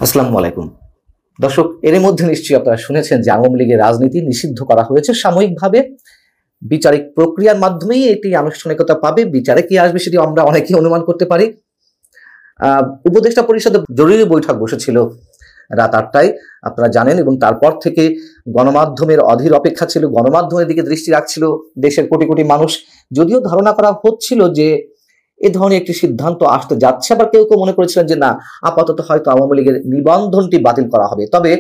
আসসালামু আলাইকুম দর্শক, এর মধ্যে নিশ্চয়ই আপনারা শুনেছেন যে আওয়ামী লীগের রাজনীতি নিষিদ্ধ করা হয়েছে সাময়িকভাবে। বিচারিক প্রক্রিয়ার মাধ্যমেই এটি আনুষ্ঠানিকতা পাবে। বিচারে কি আসবে সেটি আমরা অনেকেই অনুমান করতে পারি। উপদেষ্টা পরিষদে জরুরি বৈঠক বসেছিল রাত 8টায়, আপনারা জানেন, এবং তারপর থেকে গণমাধ্যমের অধীর অপেক্ষা ছিল, গণমাধ্যমের দিকে দৃষ্টি রাখছিল দেশের কোটি কোটি মানুষ। যদিও ধারণা করা হচ্ছিল যে এ ধরনের একটি সিদ্ধান্ত আসতে যাচ্ছে, আবার কেউ কেউ মনে করেছিলেন যে না, আপাতত হয়তো আওয়ামী লীগের নিবন্ধনটি বাতিল করা হবে। তবে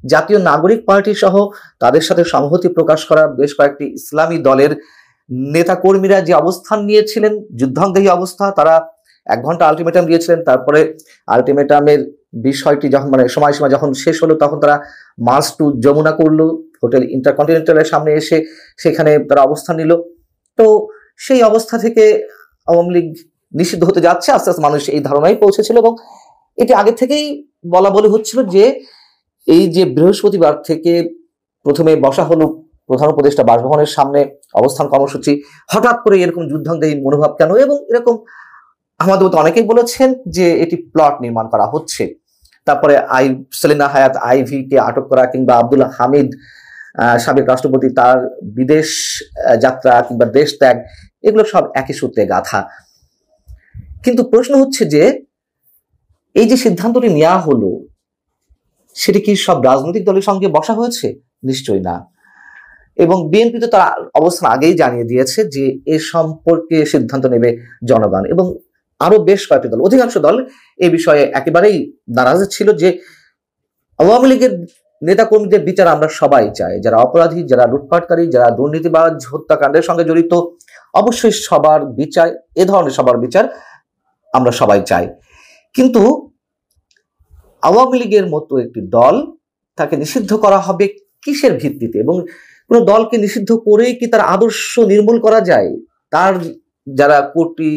জাতীয় নাগরিক পার্টি সহ তাদের সাথে সংহতি প্রকাশ করা বেশ কয়েকটি ইসলামী দলের নেতাকর্মীরা যে অবস্থান নিয়েছিলেন, যুদ্ধাঙ্গী অবস্থা, তারা 1 ঘন্টা আলটিমেটাম দিয়েছিলেন। তারপরে আলটিমেটামের বিষয়টি যখন সময়সীমা যখন শেষ হলো, তখন তারা মার্চ টু যমুনা করলো, হোটেল ইন্টারকন্টিনেন্টালের সামনে এসে সেখানে তারা অবস্থান নিল। তো সেই অবস্থা থেকে আওয়ামী লীগ নিষিদ্ধ হতে যাচ্ছে, আস্তে আস্তে মানুষ এই ধারণায় পৌঁছেছিল। এবং এটি আগে থেকেই বলা বলি হচ্ছিল যে এই যে বৃহস্পতিবার থেকে প্রথমে বসা হলো প্রধান উপদেষ্টা বাসভবনের সামনে অবস্থান কর্মসূচি, হঠাৎ করে এরকম যুদ্ধাঙ্গী মনোভাব কেন? এবং এরকম আমাদের মতো অনেকেই বলেছেন যে এটি প্লট নির্মাণ করা হচ্ছে। তারপরে সেলিনা হায়াৎ আইভি কে আটক করা, কিংবা আব্দুল হামিদ সাবেক রাষ্ট্রপতি তার বিদেশ যাত্রা কিংবা দেশ ত্যাগ, এগুলো সব একই সূত্রে গাঁথা। কিন্তু প্রশ্ন হচ্ছে যে এই যে সিদ্ধান্তটি নেওয়া হলো, সেটি কি সব রাজনৈতিক দলের সঙ্গে বসা হয়েছে? নিশ্চয়ই না। এবং বিএনপি তো তার অবস্থান আগেই জানিয়ে দিয়েছে যে এ সম্পর্কে সিদ্ধান্ত নেবে জনগণ। এবং আরো বেশ কয়েকটি দল, অধিকাংশ দল এ বিষয়ে একেবারেই নারাজ ছিল যে আওয়ামী লীগের নেতাকর্মীদের বিচার আমরা সবাই চাই, যারা অপরাধী, যারা লুটপাটকারী, যারা দুর্নীতিবাজ, হত্যাকাণ্ডের সঙ্গে জড়িত, অবশ্যই সবার বিচার, এ ধরনের সবার বিচার আমরা সবাই চাই। কিন্তু আওয়ামী লীগের মতো একটি দল, তাকে নিষিদ্ধ করা হবে কিসের ভিত্তিতে? এবং কোন দলকে নিষিদ্ধ করেই কি তার আদর্শ নির্মূল করা যায়? তার যারা কোটি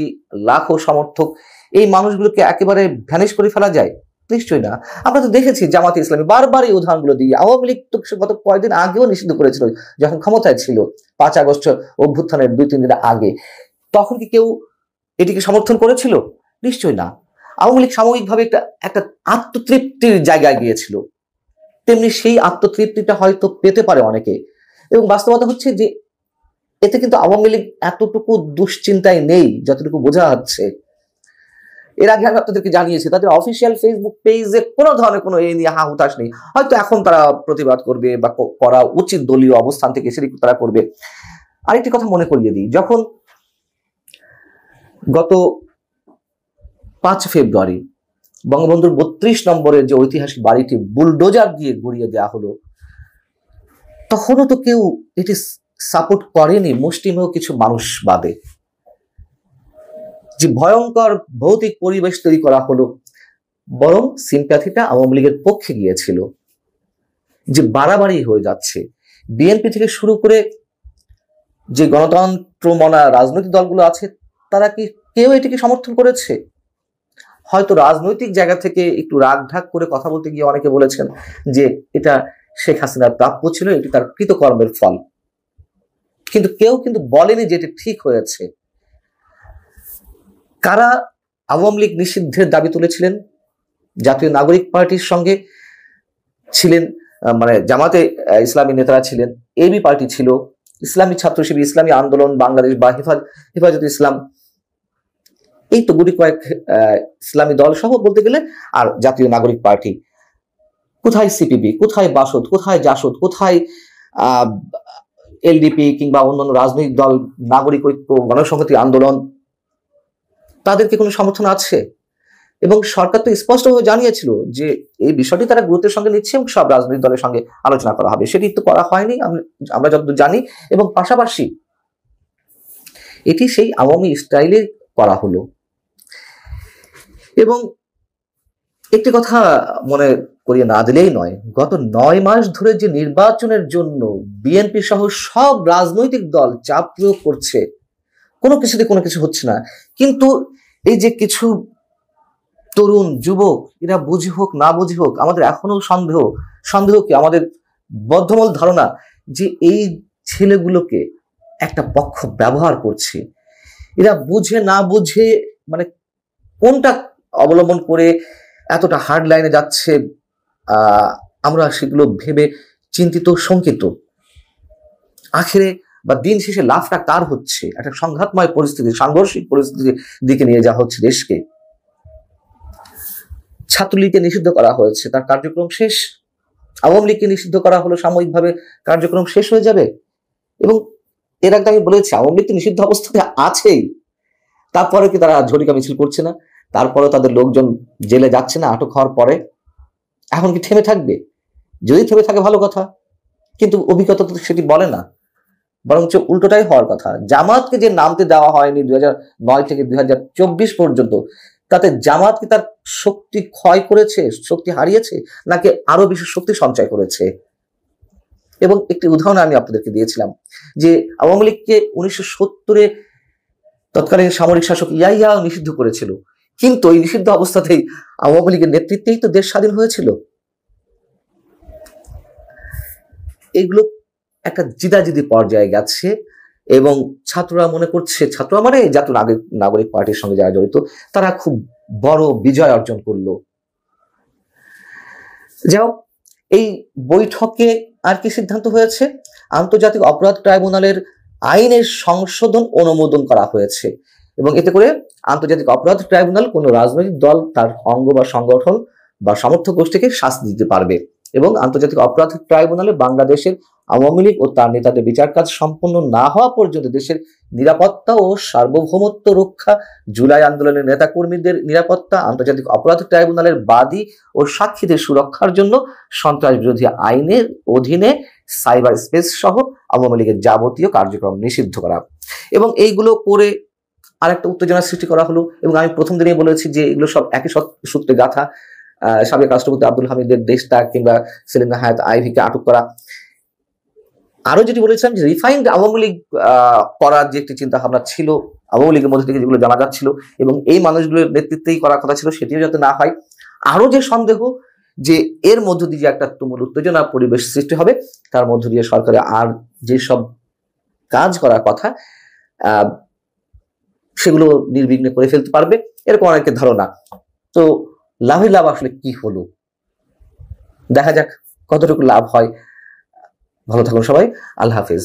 লাখো সমর্থক, এই মানুষগুলোকে একেবারে ভ্যানিশ করে ফেলা যায়? নিশ্চয়ই না। আমরা তো দেখেছি জামাতে ইসলামী বারবার এই উদাহরণগুলো দিয়ে, আওয়ামী লীগ তো গত কয়েকদিন আগেও নিষিদ্ধ করেছিল যখন ক্ষমতায় ছিল, 5 আগস্ট অভ্যুত্থানের 2-3 দিন আগে। তখন কি কেউ এটিকে সমর্থন করেছিল? নিশ্চয়ই না। আওয়ামী লীগ সাময়িকভাবে একটা আত্মতৃপ্তির জায়গায় গিয়েছিল, তেমনি সেই আত্মতৃপ্তিটা হয়তো পেতে পারে অনেকে। এবং বাস্তবতা হচ্ছে যে এতে কিন্তু আওয়ামী লীগ এতটুকু দুশ্চিন্তায় নেই যতটুকু বোঝা যাচ্ছে। এর আগে আমি আপনাদেরকে জানিয়েছি, তাদের অফিসিয়াল ফেসবুক পেজে কোনো ধরনের কোনো এই নিয়ে হাহুতাশ নেই। হয়তো এখন তারা প্রতিবাদ করবে বা করা উচিত দলীয় অবস্থান থেকে সেটি তারা করবে। আরেকটি কথা মনে করিয়ে দিই, যখন গত 5 ফেব্রুয়ারি বঙ্গবন্ধুর 32 নম্বরের যে ঐতিহাসিক বাড়িটি বুলডোজার দিয়ে গুড়িয়ে দেওয়া হলো, তখনও তো কেউ এটি সাপোর্ট করেনি, মুষ্টিমেয় কিছু মানুষ বাদে। যে ভয়ঙ্কর ভৌতিক পরিবেশ তৈরি করা হলো, বরং সিম্প্যাথিটা আওয়ামী লীগের পক্ষে গিয়েছিল। যে বাড়াবাড়ি হয়ে যাচ্ছে, বিএনপি থেকে শুরু করে যে গণতন্ত্র মনা রাজনৈতিক দলগুলো আছে, তারা কি কেউ এটিকে সমর্থন করেছে? হয়তো রাজনৈতিক জায়গা থেকে একটু রাগ ঢাক করে কথা বলতে গিয়ে অনেকে বলেছেন যে এটা শেখ হাসিনার প্রাপ্য ছিল, এটি তার কৃতকর্মের ফল। কিন্তু কেউ কিন্তু বলেনি যে এটি ঠিক হয়েছে। কারা আওয়ামী লীগ নিষিদ্ধের দাবি তুলেছিলেন? জাতীয় নাগরিক পার্টির সঙ্গে ছিলেন, জামাতে ইসলামী নেতারা ছিলেন, এবি পার্টি ছিল, ইসলামী ছাত্র শিবির, ইসলামী আন্দোলন বাংলাদেশ বা হেফাজত ইসলাম, এই তো গুটি কয়েক ইসলামী দল সহ বলতে গেলে, আর জাতীয় নাগরিক পার্টি। কোথায় সিপিবি, কোথায় বাসদ, কোথায় জাসদ, কোথায় এলডিপি কিংবা অন্যান্য রাজনৈতিক দল, নাগরিক ঐক্য, গণসংহতি আন্দোলন, তাদেরকে কোনো সমর্থন আছে? এবং সরকার তো স্পষ্টভাবে জানিয়েছিল যে এই বিষয়টি তারা গুরুত্বের সঙ্গে নিচ্ছে এবং সব রাজনৈতিক দলের সঙ্গে আলোচনা করা হবে। সেটি তো করা হয়নি আমরা যতদূর জানি। এবং পাশাপাশি এটি সেই আওয়ামী স্টাইলে করা হলো। এবং একটি কথা মনে করিয়ে না দিলেই নয়, গত 9 মাস ধরে যে নির্বাচনের জন্য বিএনপি সহ সব রাজনৈতিক দল চাপ প্রয়োগ করছে, কোনো কিছুতে কোনো কিছু হচ্ছে না। কিন্তু এই যে কিছু তরুণ যুবক, এরা বুঝি হোক না বুঝি হোক, আমাদের এখনো সন্দেহ কি, আমাদের বদ্ধমূল ধারণা যে এই ছেলেগুলোকে একটা পক্ষ ব্যবহার করছে। এরা বুঝে না বুঝে কোনটা অবলম্বন করে এতটা হার্ড লাইনে যাচ্ছে, আমরা সেগুলো ভেবে চিন্তিত শঙ্কিত। আখেরে বা দিন শেষে লাভটা কার হচ্ছে? একটা সংঘাতময় পরিস্থিতি, সাংঘর্ষিক পরিস্থিতির দিকে নিয়ে যাওয়া হচ্ছে দেশকে। ছাত্রলীগকে নিষিদ্ধ করা হয়েছে, তার কার্যক্রম শেষ। আওয়ামী লীগকে নিষিদ্ধ করা হলো, সাময়িকভাবে কার্যক্রম শেষ হয়ে যাবে। এবং এর আগে আমি বলেছি আওয়ামী লীগ তো নিষিদ্ধ অবস্থাতে আছেই, তারপরে কি তারা ঝটিকা মিছিল করছে না? তারপরেও তাদের লোকজন জেলে যাচ্ছে না আটক হওয়ার পরে? এখন কি থেমে থাকবে? যদি থেমে থাকে ভালো কথা, কিন্তু অভিজ্ঞতা তো সেটি বলে না, বরঞ্চ উল্টোটাই হওয়ার কথা। জামাতকে যে নামতে দেওয়া হয়নি 2009 থেকে 2024 পর্যন্ত, তাতে জামাত কি তার শক্তি ক্ষয় করেছে, শক্তি হারিয়েছে, নাকি আরো বেশি শক্তি সঞ্চয় করেছে? এবং একটি উদাহরণ আমি আপনাদেরকে দিয়েছিলাম যে আওয়ামী লীগকে 1970-এ তৎকালীন সামরিক শাসক ইয়াহিয়া নিষিদ্ধ করেছিল, কিন্তু এই নিষিদ্ধ অবস্থাতেই আওয়ামী লীগের নেতৃত্বেই তো দেশ স্বাধীন হয়েছিল। এগুলো একটা জিদাজিদি পর্যায়ে গেছে এবং ছাত্ররা মনে করছে, ছাত্ররা মানে জাতীয় নাগরিক পার্টির সঙ্গে যারা জড়িত, তারা খুব বড় বিজয় অর্জন করলো। যাও, এই বৈঠকে আর কি সিদ্ধান্ত হয়েছে? আন্তর্জাতিক অপরাধ ট্রাইব্যুনালের আইনের সংশোধন অনুমোদন করা হয়েছে এবং এতে করে আন্তর্জাতিক অপরাধ ট্রাইব্যুনাল কোনো রাজনৈতিক দল তার অঙ্গ বা সংগঠন বা সমর্থক গোষ্ঠীকে শাস্তি দিতে পারবে এবং আন্তর্জাতিক অপরাধ ট্রাইব্যুনালে বাংলাদেশের আওয়ামী লীগ ও তার নেতাদের বিচার কাজ সম্পন্ন না হওয়া পর্যন্ত দেশের নিরাপত্তা ও সার্বভৌমত্ব রক্ষা, জুলাই আন্দোলনের নেতাকর্মীদের নিরাপত্তা, আন্তর্জাতিক অপরাধ ট্রাইব্যুনালের বাদী ও সাক্ষীদের সুরক্ষার জন্য সন্ত্রাস বিরোধী আইনের অধীনে সাইবার স্পেস সহ আওয়ামী লীগের যাবতীয় কার্যক্রম নিষিদ্ধ করা। এবং এইগুলো করে আরেকটা উত্তেজনার সৃষ্টি করা হলো। এবং আমি প্রথম দিনেই বলেছি যে এগুলো সব একই সূত্রে গাথা। সাবেক রাষ্ট্রপতি আব্দুল হামিদের দেশত্যাগ কিংবা সেলিনা হায়াত আইভীকে আটক করা। আরো যেটি বলেছিলাম যে রিফাইন্ড আওয়ামী লীগ করার যে একটি চিন্তা ভাবনা ছিল আওয়ামী লীগের মধ্যে থেকে, যেগুলো জানা যাচ্ছিল এবং এই মানুষগুলোর নেতৃত্বেই করার কথা ছিল, সেটিও যাতে না হয়। আরো যে সন্দেহ যে এর মধ্য দিয়ে একটা তুমুল উত্তেজনা পরিবেশ সৃষ্টি হবে, তার মধ্য দিয়ে সরকারের আর যেসব কাজ করার কথা সেগুলো নির্বিঘ্নে করে ফেলতে পারবে, এরকম অনেকের ধারণা। তো লাভে লাভ আসলে কি হলো, দেখা যাক কতটুকু লাভ হয়। ভালো থাকুন সবাই, আল্লাহ হাফেজ।